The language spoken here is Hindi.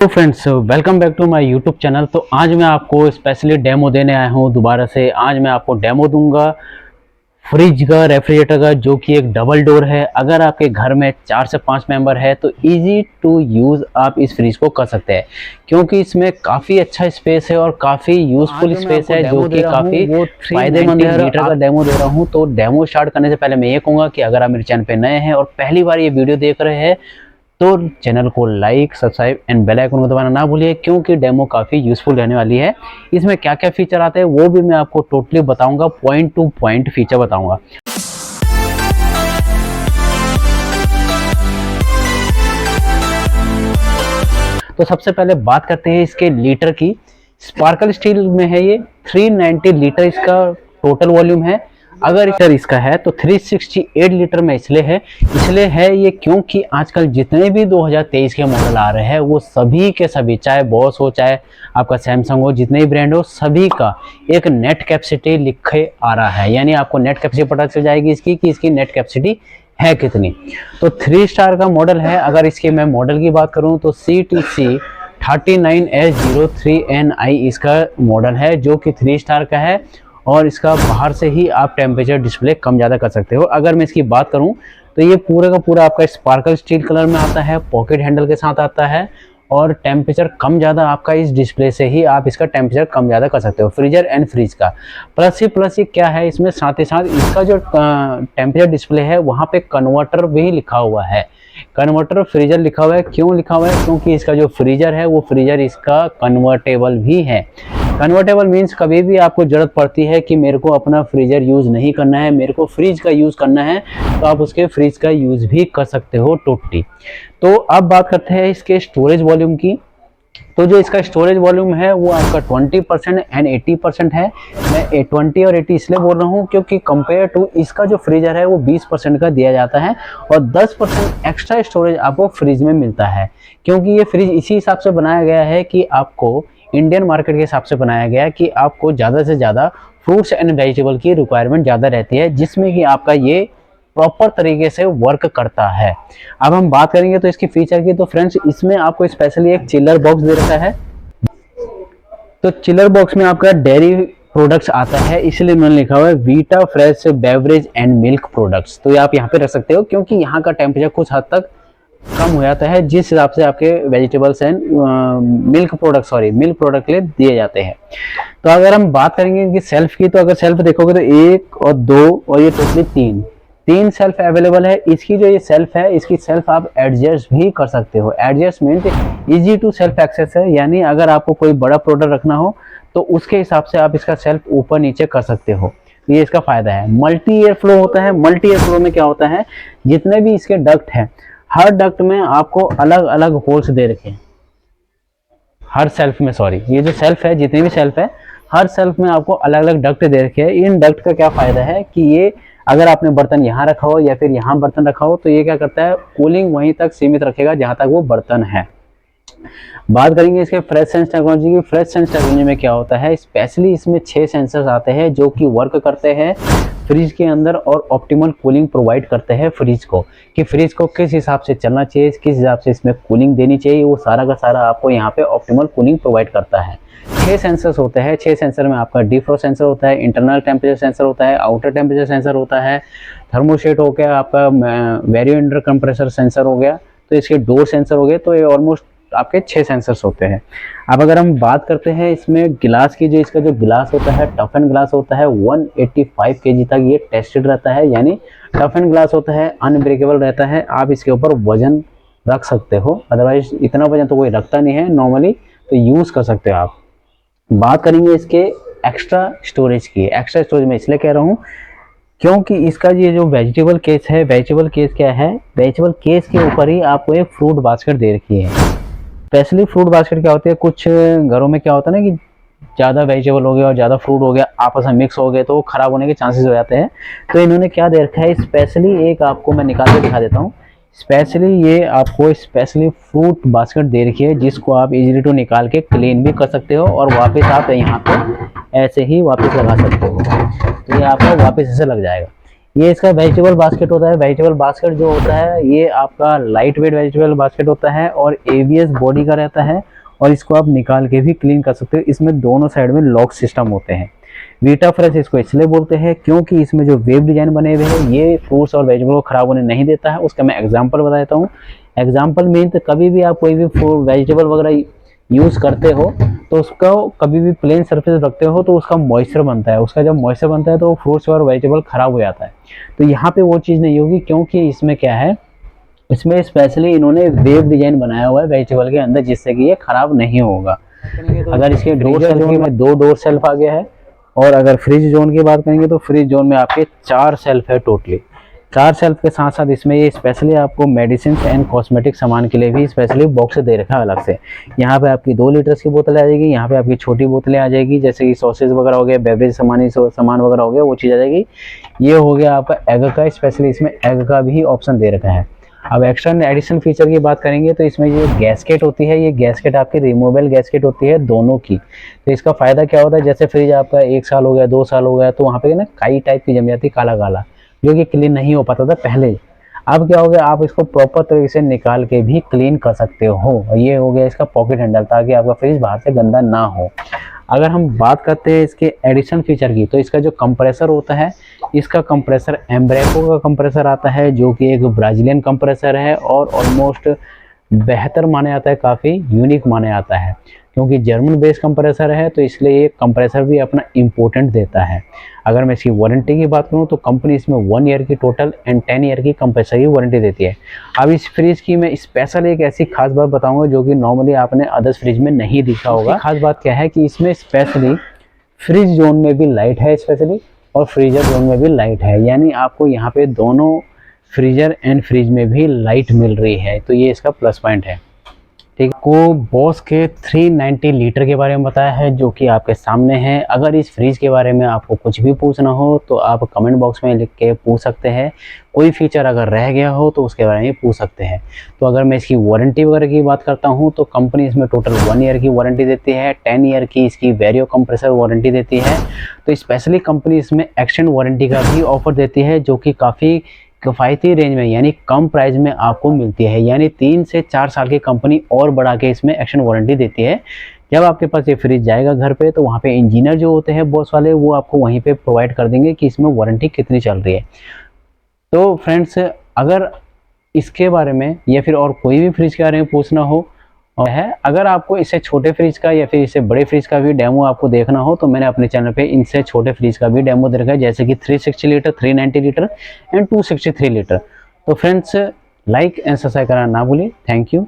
तो friends, welcome back to my YouTube channel. तो आज मैं आपको स्पेशली डेमो देने आया हूँ दोबारा से। आज मैं आपको डेमो दूंगा फ्रिज का, रेफ्रिजरेटर का, जो कि एक डबल डोर है। अगर आपके घर में 4 से 5 मेंबर है तो इजी टू यूज़ आप इस फ्रिज को कर सकते हैं, क्योंकि इसमें काफ़ी अच्छा स्पेस है और काफ़ी यूजफुल स्पेस है, जो कि काफ़ी फायदेमंद है। लीटर का डेमो दे रहा हूँ। तो डेमो स्टार्ट करने से पहले मैं ये कहूँगा कि अगर आप मेरे चैनल पे नए हैं और पहली बार ये वीडियो देख रहे हैं तो चैनल को like, subscribe and bell icon को दबाना ना भूलिए, क्योंकि डेमो काफ़ी यूजफुल रहने वाली है। इसमें क्या क्या फीचर आते हैं वो भी मैं आपको टोटली बताऊंगा, पॉइंट टू पॉइंट फीचर बताऊंगा। तो सबसे पहले बात करते हैं इसके लीटर की। स्पार्कल स्टील में है ये। 390 लीटर इसका टोटल वॉल्यूम है। अगर सर इसका है तो 368 लीटर में इसलिए है ये क्योंकि आजकल जितने भी 2023 के मॉडल आ रहे हैं वो सभी के सभी, चाहे बॉस हो चाहे आपका सैमसंग हो, जितने भी ब्रांड हो, सभी का एक नेट कैपेसिटी लिखे आ रहा है। यानी आपको नेट कैपेसिटी पता चल जाएगी इसकी कि इसकी नेट कैपेसिटी है कितनी। तो 3 स्टार का मॉडल है। अगर इसके मैं मॉडल की बात करूं तो CTC 39S03NI इसका मॉडल है, जो कि 3 स्टार का है। और इसका बाहर से ही आप टेम्परेचर डिस्प्ले कम ज़्यादा कर सकते हो। अगर मैं इसकी बात करूं तो ये पूरा का पूरा आपका स्पार्कल स्टील कलर में आता है, पॉकेट हैंडल के साथ आता है, और टेम्परेचर कम ज़्यादा आपका इस डिस्प्ले से ही आप इसका टेम्परेचर कम ज़्यादा कर सकते हो, फ्रीजर एंड फ्रिज का। प्लस ये क्या है इसमें, साथ ही साथ इसका जो टेम्परेचर डिस्प्ले है वहाँ पे कन्वर्टर भी लिखा हुआ है। कन्वर्टर फ्रीजर लिखा हुआ है। क्यों लिखा हुआ है? क्योंकि इसका जो फ्रीजर है वो फ्रीजर इसका कन्वर्टेबल भी है। कन्वर्टेबल मीन्स कभी भी आपको जरूरत पड़ती है कि मेरे को अपना फ्रीजर यूज़ नहीं करना है, मेरे को फ्रिज का यूज़ करना है, तो आप उसके फ्रिज का यूज़ भी कर सकते हो टोटली। तो अब बात करते हैं इसके स्टोरेज वॉल्यूम की। तो जो इसका स्टोरेज वॉल्यूम है वो आपका 20% एंड 80% है। मैं 20 और 80 इसलिए बोल रहा हूँ क्योंकि कंपेयर टू इसका जो फ्रीजर है वो 20% का दिया जाता है और 10% एक्स्ट्रा स्टोरेज आपको फ्रिज में मिलता है। क्योंकि ये फ्रिज इसी हिसाब से बनाया गया है कि आपको इंडियन मार्केट के हिसाब से बनाया गया है कि आपको ज़्यादा से ज़्यादा फ्रूट्स एंड वेजिटेबल की रिक्वायरमेंट ज़्यादा रहती है, जिसमें कि आपका ये प्रॉपर तरीके से वर्क करता है। अब हम बात करेंगे तो इसकी फीचर की। तो फ्रेंड्स, इसमें आपको स्पेशली एक चिलर बॉक्स दे रखा है। तो चिलर बॉक्स में आपका डेयरी प्रोडक्ट्स आता है, इसलिए मैंने लिखा हुआ है Vita fresh beverage and milk products. तो ये आप यहाँ पे रख सकते हो क्योंकि यहाँ का टेम्परेचर कुछ हद तक कम हो जाता है, जिस हिसाब से आपके वेजिटेबल्स एंड मिल्क प्रोडक्ट के लिए दिए जाते हैं। तो अगर हम बात करेंगे इनकी सेल्फ की, तो अगर सेल्फ देखोगे तो 1 और 2 और ये टोटली 3 सेल्फ अवेलेबल है। इसकी जो ये सेल्फ है, इसकी सेल्फ आप एडजस्ट भी कर सकते हो। Adjust means easy to self access है, यानी अगर आपको कोई बड़ा प्रोडक्ट रखना हो तो उसके हिसाब से आप इसका सेल्फ ऊपर नीचे कर सकते हो। ये इसका फायदा है। मल्टी एयर फ्लो होता है। मल्टी एयर फ्लो में क्या होता है, जितने भी इसके डक्ट हैं, हर डक्ट में आपको अलग अलग होल्स दे रखे हैं। हर सेल्फ में, ये जो सेल्फ है, जितने भी सेल्फ है, हर सेल्फ में आपको अलग अलग डक्ट दे रखे हैं। इन डक्ट का क्या फायदा है कि ये अगर आपने बर्तन यहाँ रखा हो या फिर यहाँ बर्तन रखा हो तो ये क्या करता है, कूलिंग वहीं तक सीमित रखेगा जहां तक वो बर्तन है। बात करेंगे इसके फ्रेश सेंस टेक्नोलॉजी की। फ्रेश सेंस टेक्नोलॉजी में क्या होता है, स्पेशली इसमें 6 सेंसर्स आते हैं जो कि वर्क करते हैं फ्रिज के अंदर और ऑप्टिमल कूलिंग प्रोवाइड करते हैं फ्रिज को, कि फ्रिज को किस हिसाब से चलना चाहिए, किस हिसाब से इसमें कूलिंग देनी चाहिए, वो सारा का सारा आपको यहाँ पे ऑप्टिमल कूलिंग प्रोवाइड करता है। 6 सेंसर्स होते हैं। 6 सेंसर में आपका डिफ्रॉस्ट सेंसर होता है, इंटरनल टेम्परेचर सेंसर होता है, आउटर टेम्परेचर सेंसर होता है, थर्मोस्टेट हो गया, आपका वेरियो अंडर कंप्रेसर सेंसर हो गया, तो इसके डोर सेंसर हो गए। तो ये ऑलमोस्ट आपके 6 सेंसर्स होते हैं। अब अगर हम बात करते हैं इसमें गिलास की, जो इसका जो गिलास होता है, टफ एंड ग्लास होता है। 185 kg तक ये टेस्टेड रहता है, यानी टफ एंड ग्लास होता है, अनब्रेकेबल रहता है। आप इसके ऊपर वजन रख सकते हो, अदरवाइज इतना वजन तो कोई रखता नहीं है नॉर्मली, तो यूज़ कर सकते हो आप। बात करेंगे इसके एक्स्ट्रा स्टोरेज की। एक्स्ट्रा स्टोरेज में इसलिए कह रहा हूँ क्योंकि इसका ये जो वेजिटेबल केस है, वेजिटेबल केस क्या है, वेजिटेबल केस के ऊपर ही आपको एक फ्रूट बास्केट दे रखी है। स्पेशली फ्रूट बास्केट क्या होती है, कुछ घरों में क्या होता है ना कि ज़्यादा वेजिटेबल हो गया और ज़्यादा फ्रूट हो गया, आपस में मिक्स हो गए तो वो ख़राब होने के चांसेस हो जाते हैं। तो इन्होंने क्या दे रखा है, स्पेशली एक आपको मैं निकाल के दिखा देता हूँ। स्पेशली ये आपको स्पेशली फ्रूट बास्केट दे रखी है, जिसको आप इजीली टू निकाल के क्लीन भी कर सकते हो और वापस आप यहाँ पे ऐसे ही वापस लगा सकते हो। तो ये आपको वापस ऐसे लग जाएगा। ये इसका वेजिटेबल बास्केट होता है। वेजिटेबल बास्केट जो होता है ये आपका लाइट वेट वेजिटेबल बास्केट होता है और एबीएस बॉडी का रहता है और इसको आप निकाल के भी क्लीन कर सकते हो। इसमें दोनों साइड में लॉक सिस्टम होते हैं। वीटा फ्रेश इसको इसलिए बोलते हैं क्योंकि इसमें जो वेब डिजाइन बने हुए हैं ये फ्रूट्स और वेजिटेबल को खराब होने नहीं देता है। उसका मैं एग्जांपल बता देता हूँ। एग्जांपल मीन कभी भी आप कोई भी वेजिटेबल वगैरह यूज करते हो तो उसका कभी भी प्लेन सरफेस रखते हो तो उसका मॉइस्चर बनता है। उसका जब मॉइस्चर बनता है तो फ्रूट्स और वेजिटेबल खराब हो जाता है। तो यहाँ पे वो चीज़ नहीं होगी क्योंकि इसमें क्या है, इसमें स्पेशली इन्होंने वेव डिजाइन बनाया हुआ है वेजिटेबल के अंदर जिससे कि ये खराब नहीं होगा। अगर इसके डोर सेल्फ में 2 डोर सेल्फ आ गया है और अगर फ्रिज जोन की बात करेंगे तो फ्रिज जोन में आपके 4 सेल्फ है टोटली। 4 सेल्फ के साथ साथ इसमें ये स्पेशली आपको मेडिसिन एंड कॉस्मेटिक सामान के लिए भी स्पेशली बॉक्स दे रखा है अलग से। यहाँ पे आपकी 2 लीटर की बोतल आ जाएगी, यहाँ पे आपकी छोटी बोतलें आ जाएगी जैसे कि सॉसेज वगैरह हो गया, बेवरेज सामान वगैरह हो गया, वो चीज़ आ जाएगी। ये हो गया आपका एग का, स्पेशली इसमें एग का भी ऑप्शन दे रखा है। अब एक्स्ट्रा एडिशनल फीचर की बात करेंगे तो इसमें ये गैस्केट होती है, ये गैस्केट आपकी रिमूवेबल गैस्केट होती है दोनों की। तो इसका फ़ायदा क्या होता है, जैसे फ्रिज आपका 1 साल हो गया 2 साल हो गया तो वहाँ पे ना काई टाइप की जम जाती है, काला काला, जो कि क्लीन नहीं हो पाता था पहले। अब क्या हो गया, आप इसको प्रॉपर तरीके से निकाल के भी क्लीन कर सकते हो। ये हो गया इसका पॉकेट हैंडल ताकि आपका फ्रिज बाहर से गंदा ना हो। अगर हम बात करते हैं इसके एडिशन फीचर की तो इसका जो कंप्रेसर होता है, इसका कंप्रेसर एम्ब्रेको का कंप्रेसर आता है जो कि एक ब्राज़ीलियन कंप्रेसर है और ऑलमोस्ट बेहतर माना जाता है, काफ़ी यूनिक माना जाता है क्योंकि जर्मन बेस्ड कंप्रेसर है तो इसलिए ये कंप्रेसर भी अपना इम्पोर्टेंट देता है। अगर मैं इसकी वारंटी की बात करूँ तो कंपनी इसमें 1 ईयर की टोटल एंड 10 ईयर की कंप्रेसर की वारंटी देती है। अब इस फ्रिज की मैं स्पेशल एक ऐसी खास बात बताऊंगा जो कि नॉर्मली आपने अदर्स फ्रिज में नहीं दिखा होगा। खास बात क्या है कि इसमें स्पेशली फ्रिज जोन में भी लाइट है स्पेशली और फ्रीजर जोन में भी लाइट है, यानी आपको यहाँ पे दोनों फ्रीजर एंड फ्रिज में भी लाइट मिल रही है। तो ये इसका प्लस पॉइंट है। ठीक को बॉस के 390 लीटर के बारे में बताया है जो कि आपके सामने है। अगर इस फ्रिज के बारे में आपको कुछ भी पूछना हो तो आप कमेंट बॉक्स में लिख के पूछ सकते हैं। कोई फीचर अगर रह गया हो तो उसके बारे में पूछ सकते हैं। तो अगर मैं इसकी वारंटी वगैरह की बात करता हूं तो कंपनी इसमें टोटल 1 ईयर की वारंटी देती है, 10 ईयर की इसकी वेरियो कंप्रेसर वारंटी देती है। तो स्पेशली कंपनी इसमें एक्सटेंड वारंटी का भी ऑफर देती है जो कि काफ़ी किफ़ायती रेंज में यानी कम प्राइस में आपको मिलती है, यानी 3 से 4 साल की कंपनी और बढ़ा के इसमें एक्सटेंड वारंटी देती है। जब आपके पास ये फ्रिज जाएगा घर पे तो वहाँ पे इंजीनियर जो होते हैं बॉस वाले वो आपको वहीं पे प्रोवाइड कर देंगे कि इसमें वारंटी कितनी चल रही है। तो फ्रेंड्स अगर इसके बारे में या फिर और कोई भी फ्रिज के बारे में पूछना हो है, अगर आपको इससे छोटे फ्रिज का या फिर इससे बड़े फ्रिज का भी डेमो आपको देखना हो तो मैंने अपने चैनल पे इनसे छोटे फ्रिज का भी डेमो दे रखा है जैसे कि 360 लीटर, 390 लीटर एंड 263 लीटर। तो फ्रेंड्स लाइक एंड सब्सक्राइब करना ना भूलिए। Thank you.